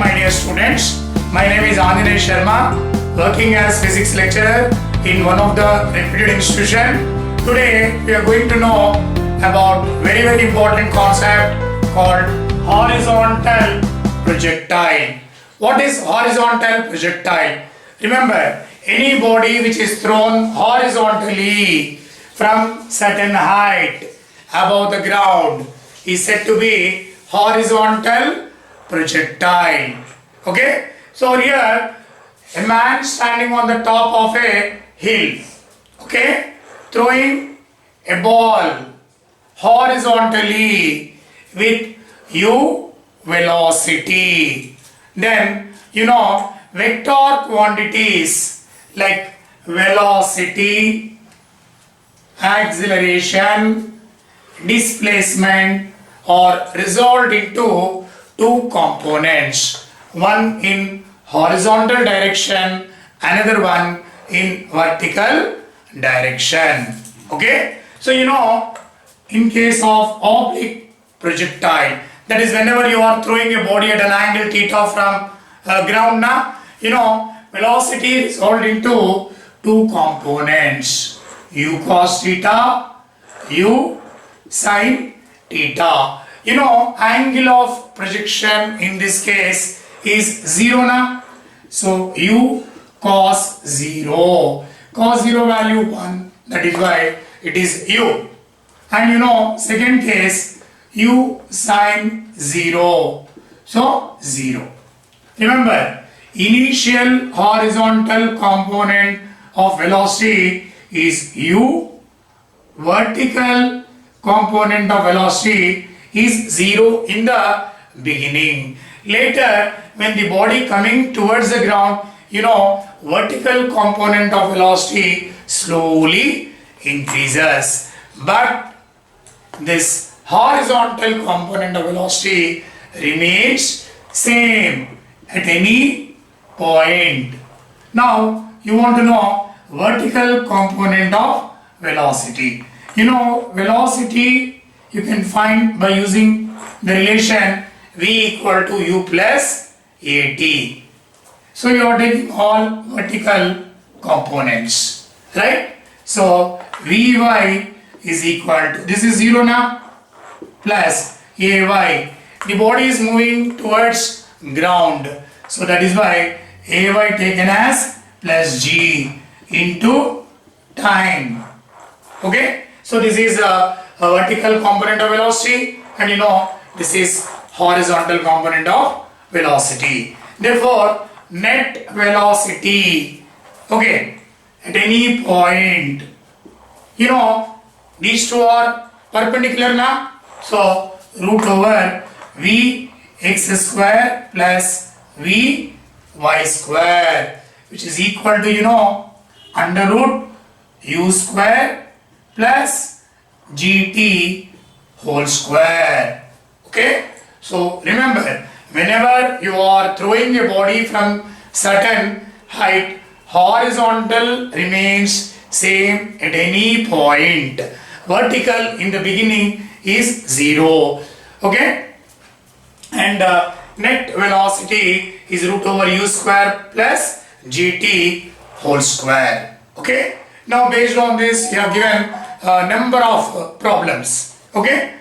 my dear students. My name is Anjaneya Sharma, working as physics lecturer in one of the reputed institution. Today we are going to know about very important concept called horizontal projectile. What is horizontal projectile? Remember, any body which is thrown horizontally from certain height above the ground is said to be horizontal projectile. Okay, so here a man standing on the top of a hill, okay, throwing a ball horizontally with u velocity. Then vector quantities like velocity, acceleration, displacement are resolved into two components, one in horizontal direction, another one in vertical direction. Okay, so in case of oblique projectile, that is whenever you are throwing a body at an angle theta from ground, velocity is resolved into two components, u cos theta, u sin theta. Angle of projection in this case is 0 so u cos 0, cos 0 value 1, that is why it is u. And second case, u sin 0, so 0. Remember, initial horizontal component of velocity is u, vertical component of velocity is 0 in the beginning. Later, when the body coming towards the ground, vertical component of velocity slowly increases. But this horizontal component of velocity remains same at any point. Now, you want to know vertical component of velocity. Velocity you can find by using the relation v equal to u plus at. So you are taking all vertical components, right? So vy is equal to, this is 0 now, plus ay. The body is moving towards ground, so that is why ay taken as plus g into time. Okay, so this is a vertical component of velocity, and this is horizontal component of velocity. Therefore, net velocity, okay, at any point, these two are perpendicular now, so root over v x square plus v y square, which is equal to under root u square plus gt whole square. Okay, so remember, whenever you are throwing a body from certain height, horizontal remains same at any point, vertical in the beginning is 0. Okay, and net velocity is root over u square plus gt whole square. Okay, now based on this you have given a number of problems. Okay,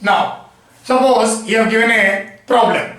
now suppose you have given a problem,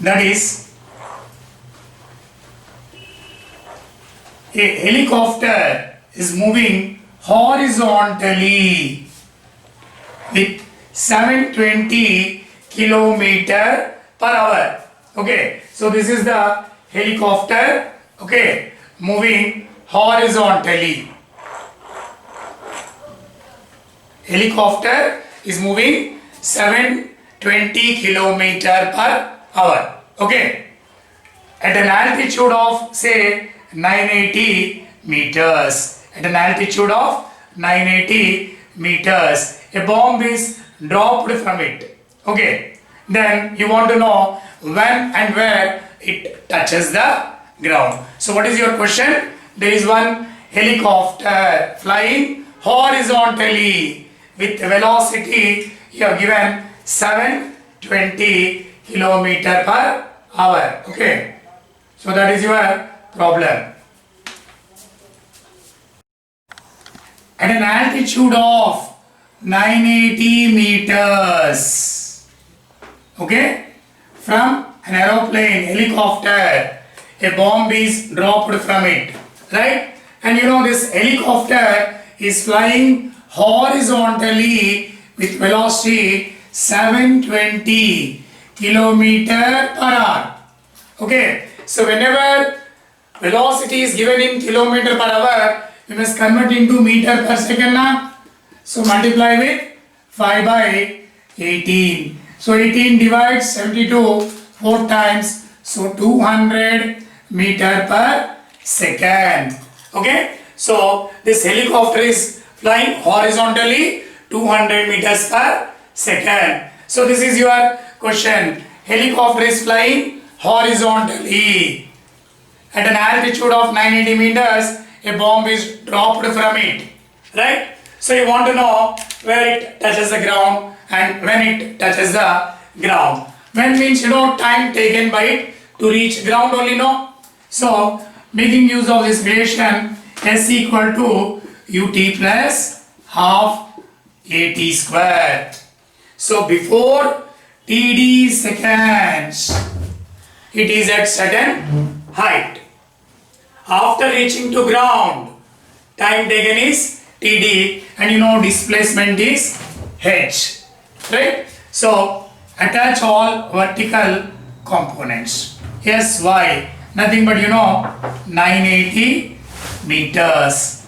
that is a helicopter is moving horizontally with 720 kilometer per hour. Okay, so this is the helicopter, okay, moving horizontally. Helicopter is moving 720 kilometer per hour. Okay, at an altitude of say 980 meters. At an altitude of 980 meters, a bomb is dropped from it. Okay, then you want to know when and where it touches the ground. So what is your question? There is one helicopter flying horizontally with velocity you have given 720 kilometer per hour. Okay, so that is your problem. At an altitude of 980 meters, okay, from an aeroplane, helicopter, a bomb is dropped from it, right? And you know this helicopter is flying horizontally with velocity 720 kilometer per hour. Okay, so whenever velocity is given in kilometer per hour, we must convert into meter per second now. So multiply with 5 by 18. So 18 divides 72 4 times. So 200 meter per second. Okay. So this helicopter is flying horizontally 200 meters per second. So this is your question. Helicopter is flying horizontally. At an altitude of 980 meters, a bomb is dropped from it. Right? So you want to know where it touches the ground and when it touches the ground. When means time taken by it to reach ground only, no? So making use of this relation, S equal to ut plus half at square. So before td seconds, it is at certain height. After reaching to ground, time taken is td, and displacement is h, right? So attach all vertical components. Yes, y, nothing but 980 meters.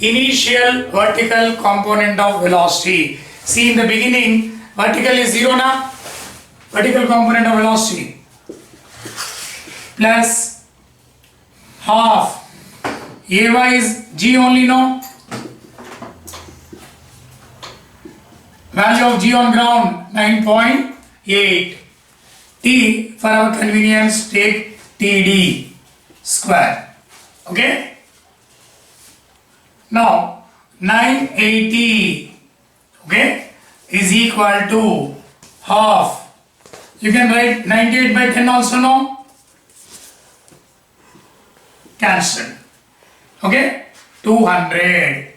Initial vertical component of velocity. See, in the beginning, vertical is 0 now. Vertical component of velocity plus half. Ay is g only, no? Value of g on ground 9.8. T, for our convenience, take td square. Okay? Now 980, okay, is equal to half. You can write 98 by 10 also, no? Cancel. Okay, 200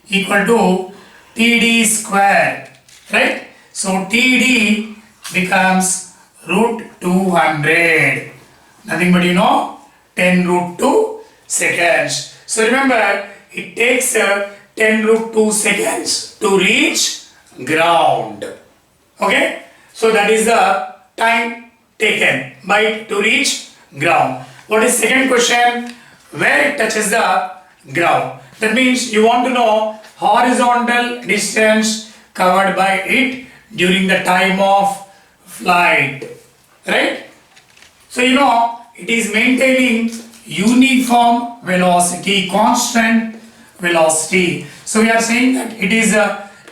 equal to td square, right? So td becomes root 200, nothing but 10 root 2 seconds. So remember, it takes 10 root 2 seconds to reach ground. Okay, so that is the time taken by to reach ground. What is second question? Where it touches the ground. That means you want to know horizontal distance covered by it during the time of flight, right? So it is maintaining uniform velocity, constant velocity. So we are saying that it is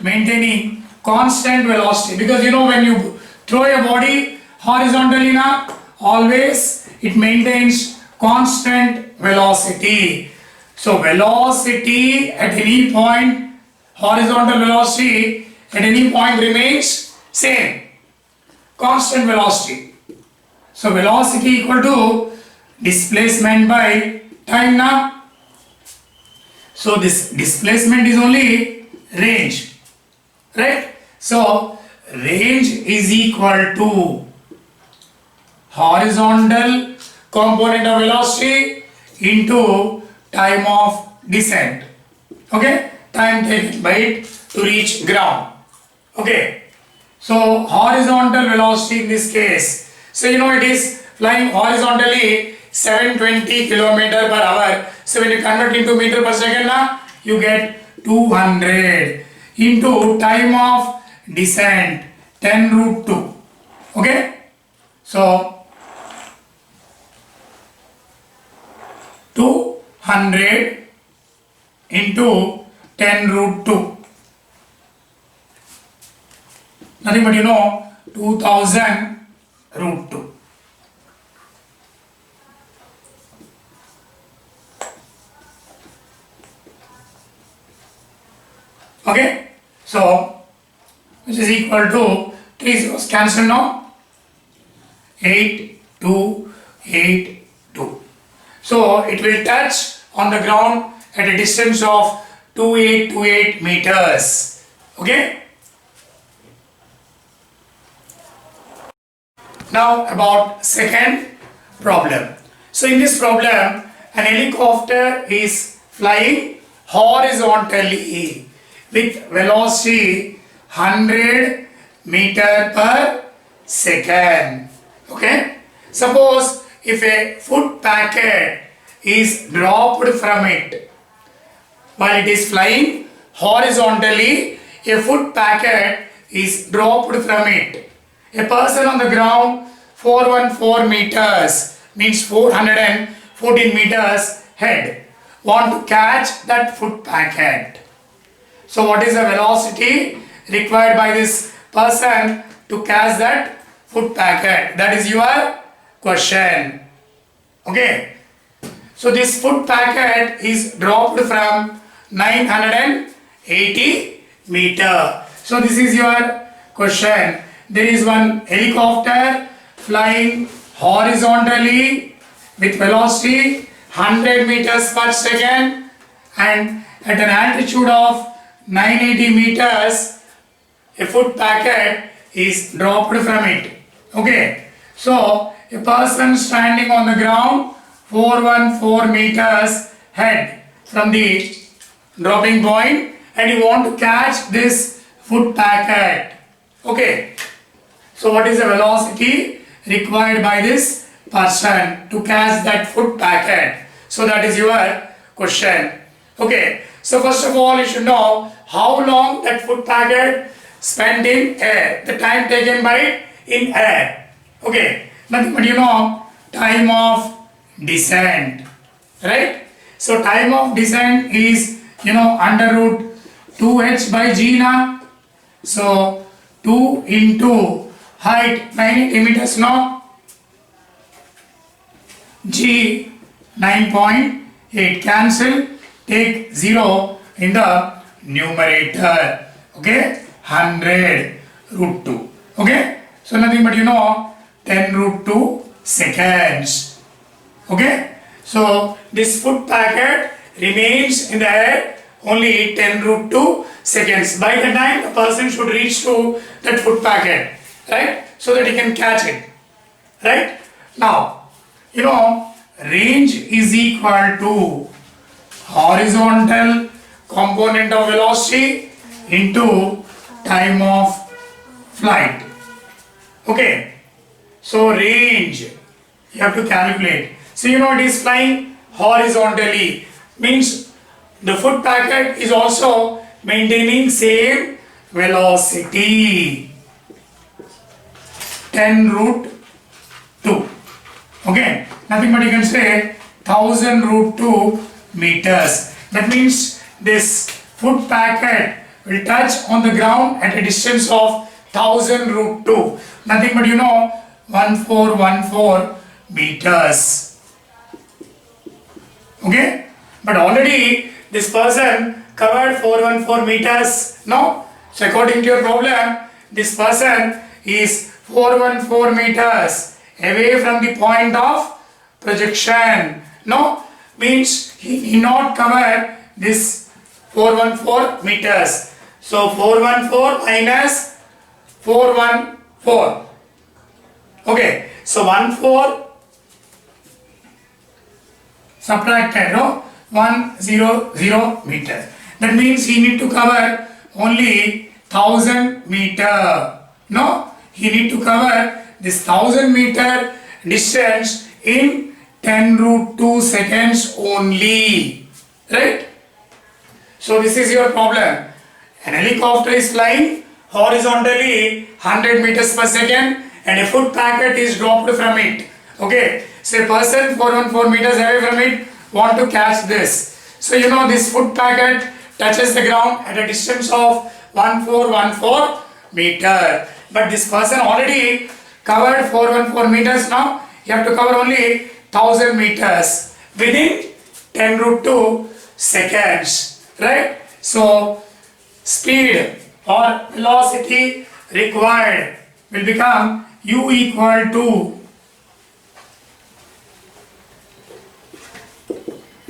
maintaining constant velocity, because when you throw a body horizontally now, always it maintains constant velocity. So velocity at any point, horizontal velocity at any point remains same, constant velocity. So velocity equal to displacement by time now. So this displacement is only range, right? So range is equal to horizontal component of velocity into time of descent. Okay, time taken by it to reach ground. Okay, so horizontal velocity in this case, so it is flying horizontally 720 kilometer per hour. So when you convert into meter per second now, you get 200 into time of descent 10 root 2. Okay, so 200 into 10 root 2, nothing but 2000 root 2. Okay, So which is equal to 3 zeros cancel now. 8, 2, 8, 2. So it will touch on the ground at a distance of 2828 meters. Okay. Now about second problem. So in this problem, an helicopter is flying horizontally with velocity 100 meter per second. Okay. Suppose if a food packet is dropped from it while it is flying horizontally, a food packet is dropped from it. A person on the ground 414 meters means 414 meters head want to catch that food packet. So what is the velocity required by this person to catch that food packet? That is your question. Okay. So this food packet is dropped from 980 meter. So this is your question. There is one helicopter flying horizontally with velocity 100 meters per second and at an altitude of 980 meters a food packet is dropped from it. Okay. So a person standing on the ground 414 meters head from the dropping point and you want to catch this food packet. Okay. So what is the velocity required by this person to catch that food packet? So that is your question. Okay. So first of all you should know how long that food packet spent in air. The time taken by it in air. Okay. Nothing but you know time of descent. Right. So time of descent is under root 2h by g na. So 2 into height 980 meters now. G 9.8 cancel, take 0 in the numerator. Okay, 100 root 2. Okay, so nothing but 10 root 2 seconds. Okay, so this food packet remains in the air only 10 root 2 seconds. By the time the person should reach to that food packet, right, so that he can catch it. Right, now range is equal to horizontal component of velocity into time of flight. Okay, so range you have to calculate. So it is flying horizontally, means the food packet is also maintaining same velocity 10 root 2. Okay, nothing but you can say 1000 root 2 meters. That means this food packet will touch on the ground at a distance of 1000 root 2. Nothing but 1414 meters. Okay, but already this person covered 414 meters. No, so according to your problem, this person is 414 meters away from the point of projection. No, means he need not cover this 414 meters. So 414 minus 414. Okay, so 14 subtracted, 100 meters. That means he need to cover only 1000 meter. No, he need to cover this 1000 meter distance in 10 root 2 seconds only. Right? So this is your problem. An helicopter is flying horizontally 100 meters per second and a food packet is dropped from it. Okay, so a person 414 meters away from it want to catch this. So this food packet touches the ground at a distance of 1414 meter. But this person already covered 414 meters. Now you have to cover only 1000 meters within 10 root 2 seconds. Right? So speed or velocity required will become u equal to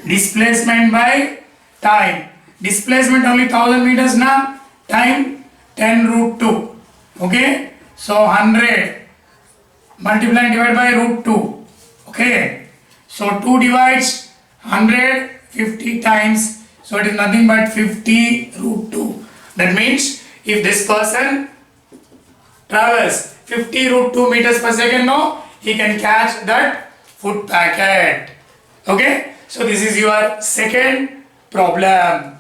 displacement by time. Displacement only 1000 meters now, time 10 root 2. Okay, so 100 multiply and divide by root 2. Okay, so 2 divides 100 50 times, so it is nothing but 50 root 2. That means if this person travels 50 root 2 meters per second, no, he can catch that food packet. Okay, so this is your second problem.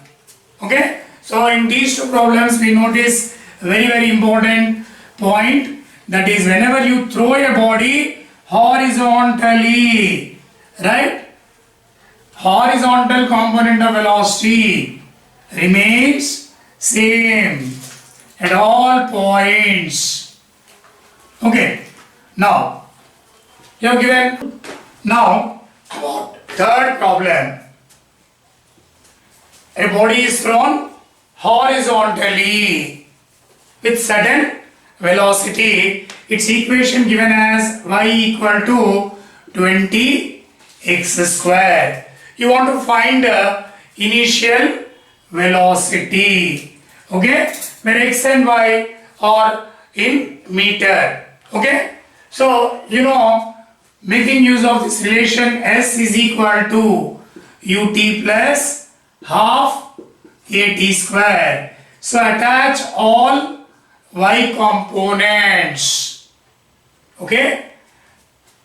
Okay, so in these two problems we notice very important point, that is whenever you throw a body horizontally, right, horizontal component of velocity remains same at all points. Okay, now you have given now about third problem. A body is thrown horizontally with certain velocity. Its equation given as y equal to 20x square. You want to find the initial velocity, okay, where x and y are in meter. Okay, so making use of this relation, s is equal to ut plus half at square. So attach all y components. Okay,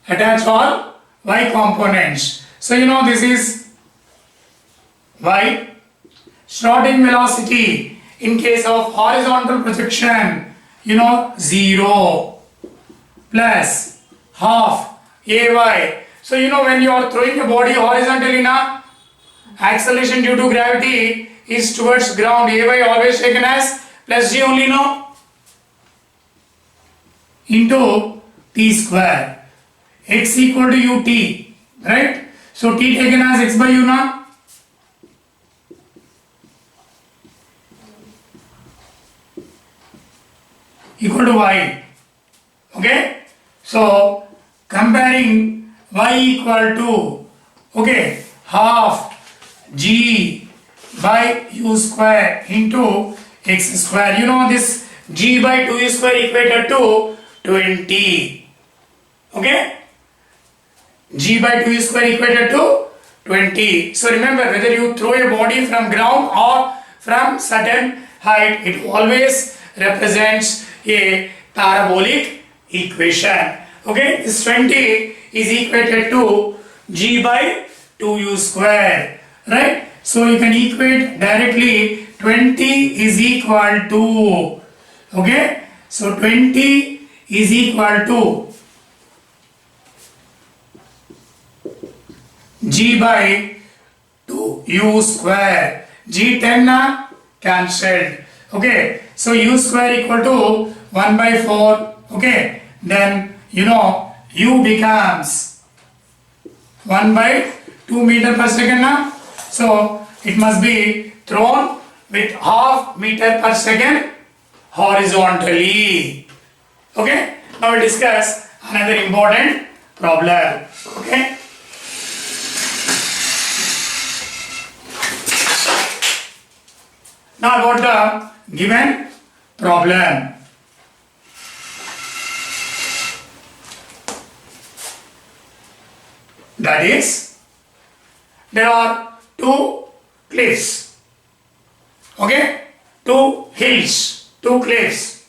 attach all y components. So this is y. Starting velocity in case of horizontal projection, 0 plus half ay. So when you are throwing a body horizontally now, acceleration due to gravity is towards ground. Ay always taken as plus g only, no, into t square. X equal to ut, right? So t taken as x by u now. Equal to y. Okay, so comparing y equal to, okay, half g by u square into x square. This g by 2u square equated to 20. Okay, g by 2u square equated to 20. So remember, whether you throw a body from ground or from certain height, it always represents a parabolic equation. Okay, this 20 is equated to g by 2u square, right? So you can equate directly 20 is equal to, okay, so 20 is equal to g by 2u square. g 10 na cancelled. Okay, so u square equal to 1 by 4. Okay, then u becomes 1 by 2 meter per second now. So it must be thrown with half meter per second horizontally. Okay, now we'll discuss another important problem. Okay, now about the given problem. That is, there are two cliffs, okay, two hills, two cliffs.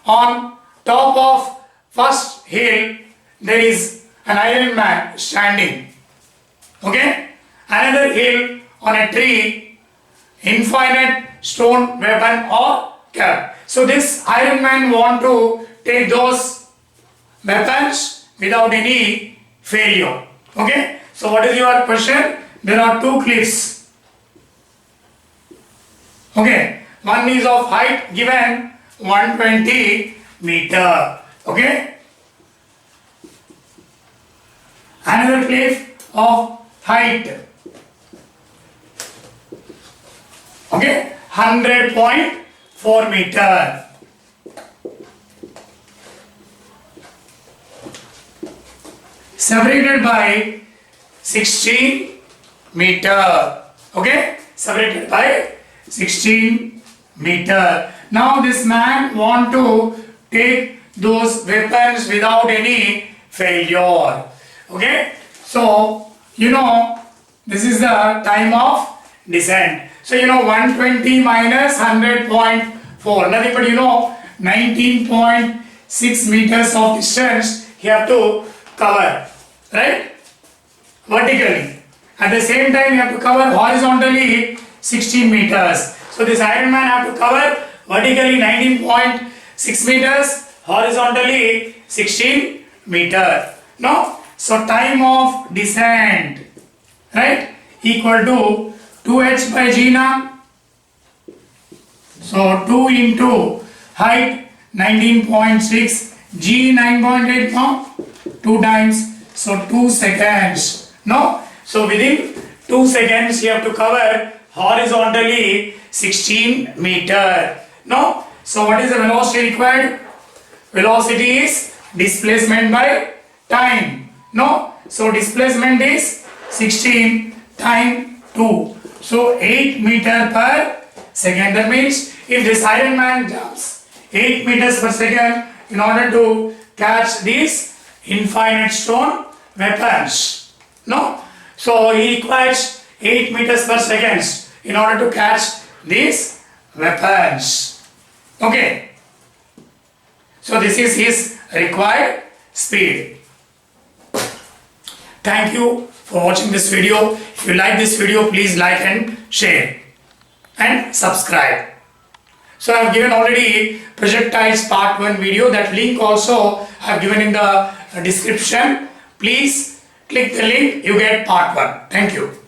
On top of first hill there is an iron man standing, okay, another hill on a tree, infinite stone weapon or cap. So this iron man want to take those weapons without any failure. Okay, so what is your question? There are two cliffs. Okay, one is of height given 120 meter. Okay, another cliff of height, okay, 100.5 4 meter. Separated by 16 meter. Okay, separated by 16 meter. Now this man want to take those weapons without any failure. Okay, so you know this is the time of descent. So you know 120 minus 100.4, nothing but 19.6 meters of distance you have to cover, right? Vertically. At the same time you have to cover horizontally 16 meters. So this Iron Man have to cover vertically 19.6 meters, horizontally 16 meter. No? So time of descent, right, equal to 2h by g now. So 2 into height 19.6, g 9.8 now, 2 times, so 2 seconds. No? So within 2 seconds you have to cover horizontally 16 meter. No? So what is the velocity required? Velocity is displacement by time. No? So displacement is 16 times 2. So 8 meter per second. That means if this Iron Man jumps 8 meters per second in order to catch these infinite stone weapons. No? So he requires 8 meters per second in order to catch these weapons. Okay. So this is his required speed. Thank you for watching this video. If you like this video, please like and share and subscribe. So I have given already projectiles part 1 video. That link also I have given in the description. Please click the link, you get part 1. Thank you.